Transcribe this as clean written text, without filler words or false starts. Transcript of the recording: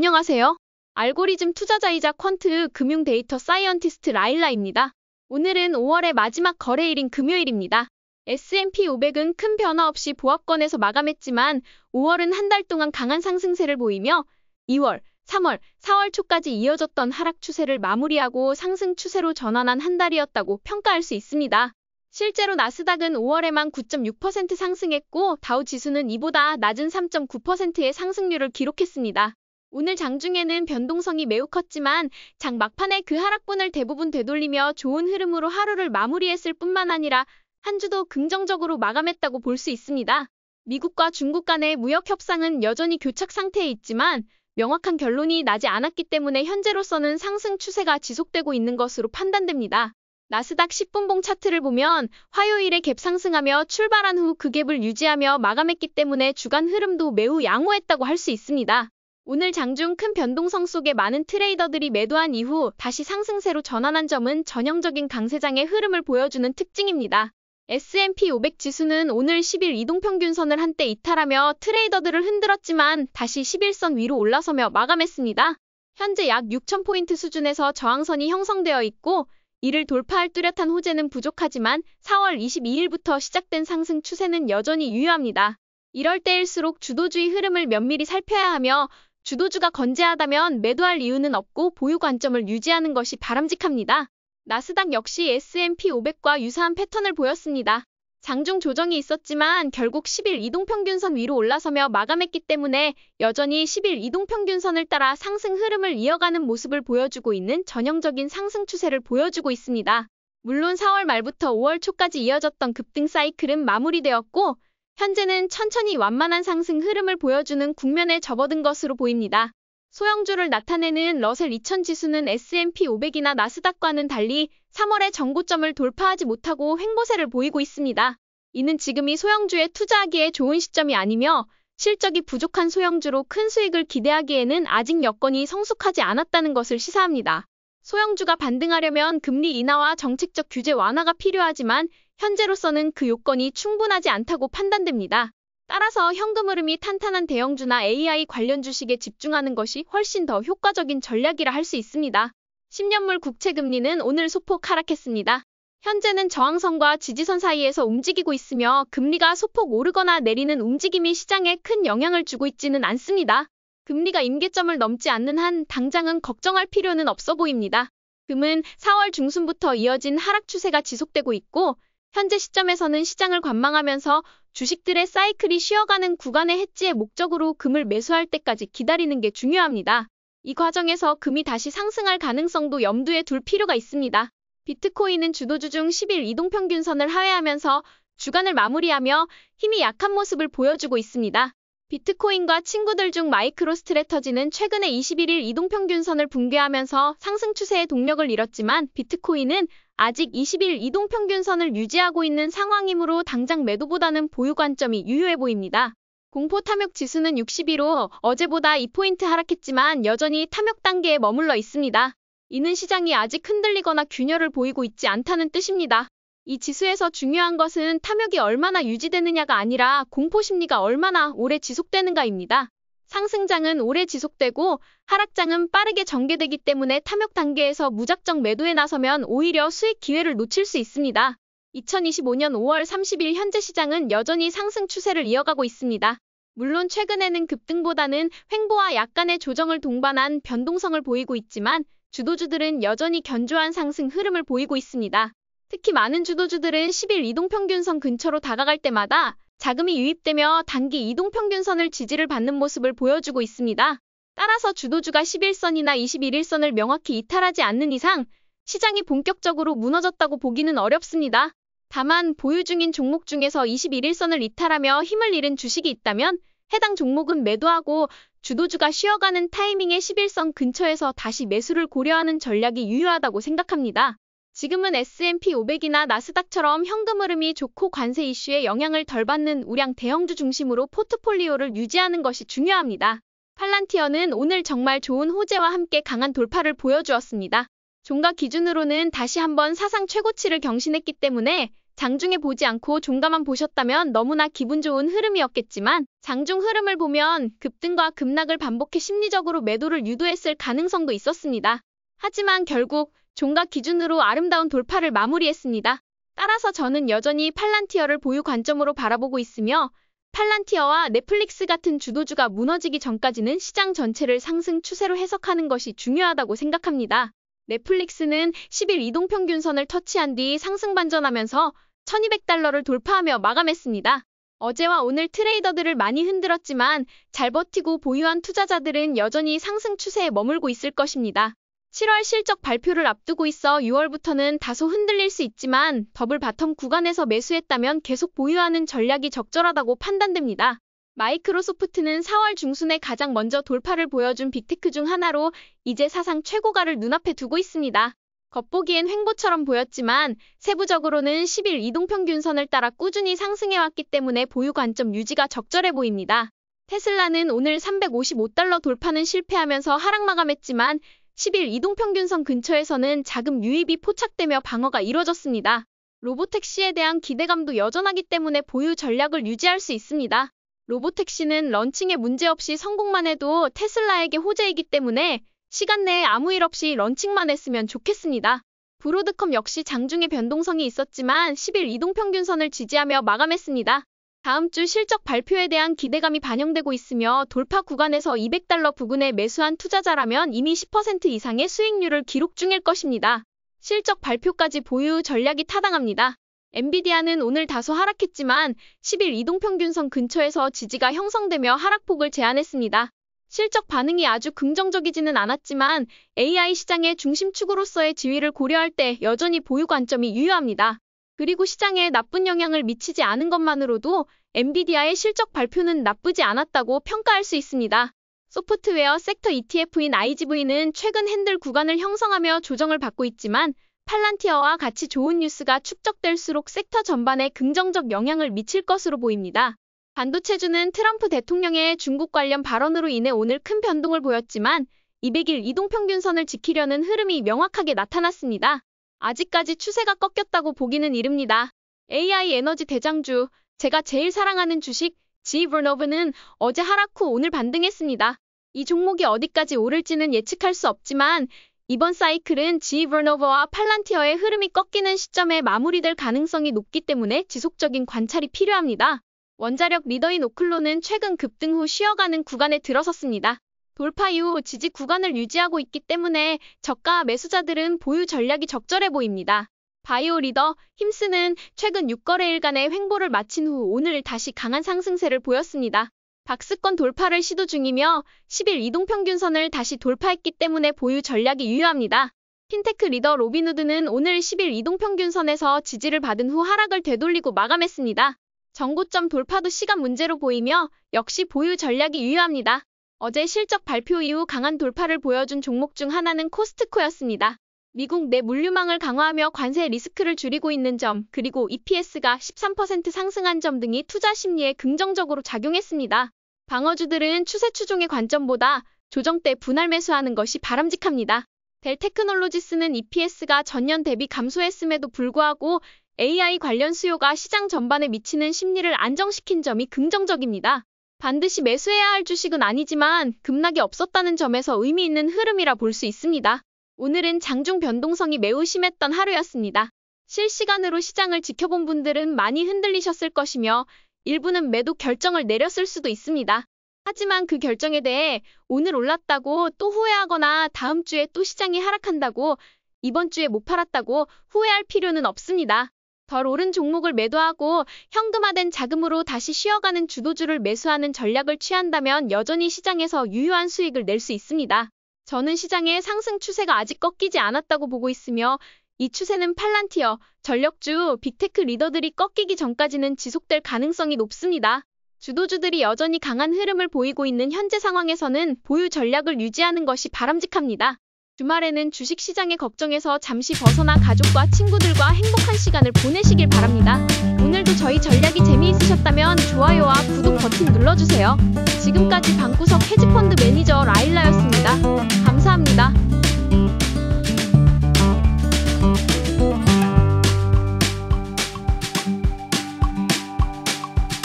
안녕하세요. 알고리즘 투자자이자 퀀트 금융 데이터 사이언티스트 라일라입니다. 오늘은 5월의 마지막 거래일인 금요일입니다. S&P 500은 큰 변화 없이 보합권에서 마감했지만 5월은 한 달 동안 강한 상승세를 보이며 2월, 3월, 4월 초까지 이어졌던 하락 추세를 마무리하고 상승 추세로 전환한 한 달이었다고 평가할 수 있습니다. 실제로 나스닥은 5월에만 9.6% 상승했고 다우 지수는 이보다 낮은 3.9%의 상승률을 기록했습니다. 오늘 장중에는 변동성이 매우 컸지만 장 막판에 그 하락분을 대부분 되돌리며 좋은 흐름으로 하루를 마무리했을 뿐만 아니라 한 주도 긍정적으로 마감했다고 볼 수 있습니다. 미국과 중국 간의 무역 협상은 여전히 교착 상태에 있지만 명확한 결론이 나지 않았기 때문에 현재로서는 상승 추세가 지속되고 있는 것으로 판단됩니다. 나스닥 10분봉 차트를 보면 화요일에 갭 상승하며 출발한 후 그 갭을 유지하며 마감했기 때문에 주간 흐름도 매우 양호했다고 할 수 있습니다. 오늘 장중 큰 변동성 속에 많은 트레이더들이 매도한 이후 다시 상승세로 전환한 점은 전형적인 강세장의 흐름을 보여주는 특징입니다. S&P 500 지수는 오늘 10일 이동평균선을 한때 이탈하며 트레이더들을 흔들었지만 다시 11선 위로 올라서며 마감했습니다. 현재 약 6,000포인트 수준에서 저항선이 형성되어 있고 이를 돌파할 뚜렷한 호재는 부족하지만 4월 22일부터 시작된 상승 추세는 여전히 유효합니다. 이럴 때일수록 주도주의 흐름을 면밀히 살펴야 하며 주도주가 건재하다면 매도할 이유는 없고 보유 관점을 유지하는 것이 바람직합니다. 나스닥 역시 S&P 500과 유사한 패턴을 보였습니다. 장중 조정이 있었지만 결국 10일 이동평균선 위로 올라서며 마감했기 때문에 여전히 10일 이동평균선을 따라 상승 흐름을 이어가는 모습을 보여주고 있는 전형적인 상승 추세를 보여주고 있습니다. 물론 4월 말부터 5월 초까지 이어졌던 급등 사이클은 마무리되었고 현재는 천천히 완만한 상승 흐름을 보여주는 국면에 접어든 것으로 보입니다. 소형주를 나타내는 러셀 2000 지수는 S&P 500이나 나스닥과는 달리 3월에 정고점을 돌파하지 못하고 횡보세를 보이고 있습니다. 이는 지금이 소형주에 투자하기에 좋은 시점이 아니며 실적이 부족한 소형주로 큰 수익을 기대하기에는 아직 여건이 성숙하지 않았다는 것을 시사합니다. 소형주가 반등하려면 금리 인하와 정책적 규제 완화가 필요하지만 현재로서는 그 요건이 충분하지 않다고 판단됩니다. 따라서 현금 흐름이 탄탄한 대형주나 AI 관련 주식에 집중하는 것이 훨씬 더 효과적인 전략이라 할 수 있습니다. 10년물 국채금리는 오늘 소폭 하락했습니다. 현재는 저항선과 지지선 사이에서 움직이고 있으며 금리가 소폭 오르거나 내리는 움직임이 시장에 큰 영향을 주고 있지는 않습니다. 금리가 임계점을 넘지 않는 한 당장은 걱정할 필요는 없어 보입니다. 금은 4월 중순부터 이어진 하락 추세가 지속되고 있고 현재 시점에서는 시장을 관망하면서 주식들의 사이클이 쉬어가는 구간의 해지의 목적으로 금을 매수할 때까지 기다리는 게 중요합니다. 이 과정에서 금이 다시 상승할 가능성도 염두에 둘 필요가 있습니다. 비트코인은 주도주 중 10일 이동평균선을 하회하면서 주간을 마무리하며 힘이 약한 모습을 보여주고 있습니다. 비트코인과 친구들 중 마이크로스트래터지는 최근에 21일 이동평균선을 붕괴하면서 상승 추세의 동력을 잃었지만 비트코인은 아직 20일 이동평균선을 유지하고 있는 상황이므로 당장 매도보다는 보유 관점이 유효해 보입니다. 공포 탐욕 지수는 61호 어제보다 2포인트 하락했지만 여전히 탐욕 단계에 머물러 있습니다. 이는 시장이 아직 흔들리거나 균열을 보이고 있지 않다는 뜻입니다. 이 지수에서 중요한 것은 탐욕이 얼마나 유지되느냐가 아니라 공포 심리가 얼마나 오래 지속되는가입니다. 상승장은 오래 지속되고 하락장은 빠르게 전개되기 때문에 탐욕 단계에서 무작정 매도에 나서면 오히려 수익 기회를 놓칠 수 있습니다. 2025년 5월 30일 현재 시장은 여전히 상승 추세를 이어가고 있습니다. 물론 최근에는 급등보다는 횡보와 약간의 조정을 동반한 변동성을 보이고 있지만 주도주들은 여전히 견조한 상승 흐름을 보이고 있습니다. 특히 많은 주도주들은 10일 이동평균선 근처로 다가갈 때마다 자금이 유입되며 단기 이동평균선을 지지를 받는 모습을 보여주고 있습니다. 따라서 주도주가 11선이나 21일선을 명확히 이탈하지 않는 이상 시장이 본격적으로 무너졌다고 보기는 어렵습니다. 다만 보유 중인 종목 중에서 21일선을 이탈하며 힘을 잃은 주식이 있다면 해당 종목은 매도하고 주도주가 쉬어가는 타이밍에 11선 근처에서 다시 매수를 고려하는 전략이 유효하다고 생각합니다. 지금은 S&P 500이나 나스닥처럼 현금 흐름이 좋고 관세 이슈에 영향을 덜 받는 우량 대형주 중심으로 포트폴리오를 유지하는 것이 중요합니다. 팔란티어는 오늘 정말 좋은 호재와 함께 강한 돌파를 보여주었습니다. 종가 기준으로는 다시 한번 사상 최고치를 경신했기 때문에 장중에 보지 않고 종가만 보셨다면 너무나 기분 좋은 흐름이었겠지만 장중 흐름을 보면 급등과 급락을 반복해 심리적으로 매도를 유도했을 가능성도 있었습니다. 하지만 결국 종가 기준으로 아름다운 돌파를 마무리했습니다. 따라서 저는 여전히 팔란티어를 보유 관점으로 바라보고 있으며 팔란티어와 넷플릭스 같은 주도주가 무너지기 전까지는 시장 전체를 상승 추세로 해석하는 것이 중요하다고 생각합니다. 넷플릭스는 10일 이동평균선을 터치한 뒤 상승 반전하면서 1200달러를 돌파하며 마감했습니다. 어제와 오늘 트레이더들을 많이 흔들었지만 잘 버티고 보유한 투자자들은 여전히 상승 추세에 머물고 있을 것입니다. 7월 실적 발표를 앞두고 있어 6월부터는 다소 흔들릴 수 있지만 더블 바텀 구간에서 매수했다면 계속 보유하는 전략이 적절하다고 판단됩니다. 마이크로소프트는 4월 중순에 가장 먼저 돌파를 보여준 빅테크 중 하나로 이제 사상 최고가를 눈앞에 두고 있습니다. 겉보기엔 횡보처럼 보였지만 세부적으로는 10일 이동평균선을 따라 꾸준히 상승해왔기 때문에 보유 관점 유지가 적절해 보입니다. 테슬라는 오늘 355달러 돌파는 실패하면서 하락 마감했지만 10일 이동평균선 근처에서는 자금 유입이 포착되며 방어가 이뤄졌습니다. 로보택시에 대한 기대감도 여전하기 때문에 보유 전략을 유지할 수 있습니다. 로보택시는 런칭에 문제없이 성공만 해도 테슬라에게 호재이기 때문에 시간 내에 아무 일 없이 런칭만 했으면 좋겠습니다. 브로드컴 역시 장중에 변동성이 있었지만 10일 이동평균선을 지지하며 마감했습니다. 다음 주 실적 발표에 대한 기대감이 반영되고 있으며 돌파 구간에서 200달러 부근에 매수한 투자자라면 이미 10% 이상의 수익률을 기록 중일 것입니다. 실적 발표까지 보유 전략이 타당합니다. 엔비디아는 오늘 다소 하락했지만 10일 이동평균선 근처에서 지지가 형성되며 하락폭을 제한했습니다. 실적 반응이 아주 긍정적이지는 않았지만 AI 시장의 중심축으로서의 지위를 고려할 때 여전히 보유 관점이 유효합니다. 그리고 시장에 나쁜 영향을 미치지 않은 것만으로도 엔비디아의 실적 발표는 나쁘지 않았다고 평가할 수 있습니다. 소프트웨어 섹터 ETF인 IGV는 최근 핸들 구간을 형성하며 조정을 받고 있지만 팔란티어와 같이 좋은 뉴스가 축적될수록 섹터 전반에 긍정적 영향을 미칠 것으로 보입니다. 반도체주는 트럼프 대통령의 중국 관련 발언으로 인해 오늘 큰 변동을 보였지만 200일 이동평균선을 지키려는 흐름이 명확하게 나타났습니다. 아직까지 추세가 꺾였다고 보기는 이릅니다. AI 에너지 대장주, 제가 제일 사랑하는 주식, GE Vernova는 어제 하락 후 오늘 반등했습니다. 이 종목이 어디까지 오를지는 예측할 수 없지만 이번 사이클은 GE Vernova와 팔란티어의 흐름이 꺾이는 시점에 마무리될 가능성이 높기 때문에 지속적인 관찰이 필요합니다. 원자력 리더인 오클로는 최근 급등 후 쉬어가는 구간에 들어섰습니다. 돌파 이후 지지 구간을 유지하고 있기 때문에 저가 매수자들은 보유 전략이 적절해 보입니다. 바이오 리더 힘스는 최근 6거래일간의 횡보를 마친 후 오늘 다시 강한 상승세를 보였습니다. 박스권 돌파를 시도 중이며 10일 이동평균선을 다시 돌파했기 때문에 보유 전략이 유효합니다. 핀테크 리더 로빈후드는 오늘 10일 이동평균선에서 지지를 받은 후 하락을 되돌리고 마감했습니다. 정고점 돌파도 시간 문제로 보이며 역시 보유 전략이 유효합니다. 어제 실적 발표 이후 강한 돌파를 보여준 종목 중 하나는 코스트코였습니다. 미국 내 물류망을 강화하며 관세 리스크를 줄이고 있는 점, 그리고 EPS가 13% 상승한 점 등이 투자 심리에 긍정적으로 작용했습니다. 방어주들은 추세 추종의 관점보다 조정 때 분할 매수하는 것이 바람직합니다. 델테크놀로지스는 EPS가 전년 대비 감소했음에도 불구하고 AI 관련 수요가 시장 전반에 미치는 심리를 안정시킨 점이 긍정적입니다. 반드시 매수해야 할 주식은 아니지만 급락이 없었다는 점에서 의미 있는 흐름이라 볼 수 있습니다. 오늘은 장중 변동성이 매우 심했던 하루였습니다. 실시간으로 시장을 지켜본 분들은 많이 흔들리셨을 것이며 일부는 매도 결정을 내렸을 수도 있습니다. 하지만 그 결정에 대해 오늘 올랐다고 또 후회하거나 다음 주에 또 시장이 하락한다고 이번 주에 못 팔았다고 후회할 필요는 없습니다. 덜 오른 종목을 매도하고 현금화된 자금으로 다시 쉬어가는 주도주를 매수하는 전략을 취한다면 여전히 시장에서 유효한 수익을 낼 수 있습니다. 저는 시장의 상승 추세가 아직 꺾이지 않았다고 보고 있으며 이 추세는 팔란티어, 전력주, 빅테크 리더들이 꺾이기 전까지는 지속될 가능성이 높습니다. 주도주들이 여전히 강한 흐름을 보이고 있는 현재 상황에서는 보유 전략을 유지하는 것이 바람직합니다. 주말에는 주식시장의 걱정에서 잠시 벗어나 가족과 친구들과 행복한 시간을 보내시길 바랍니다. 오늘도 저희 전략이 재미있으셨다면 좋아요와 구독 버튼 눌러주세요. 지금까지 방구석 헤지펀드 매니저 라일라였습니다. 감사합니다.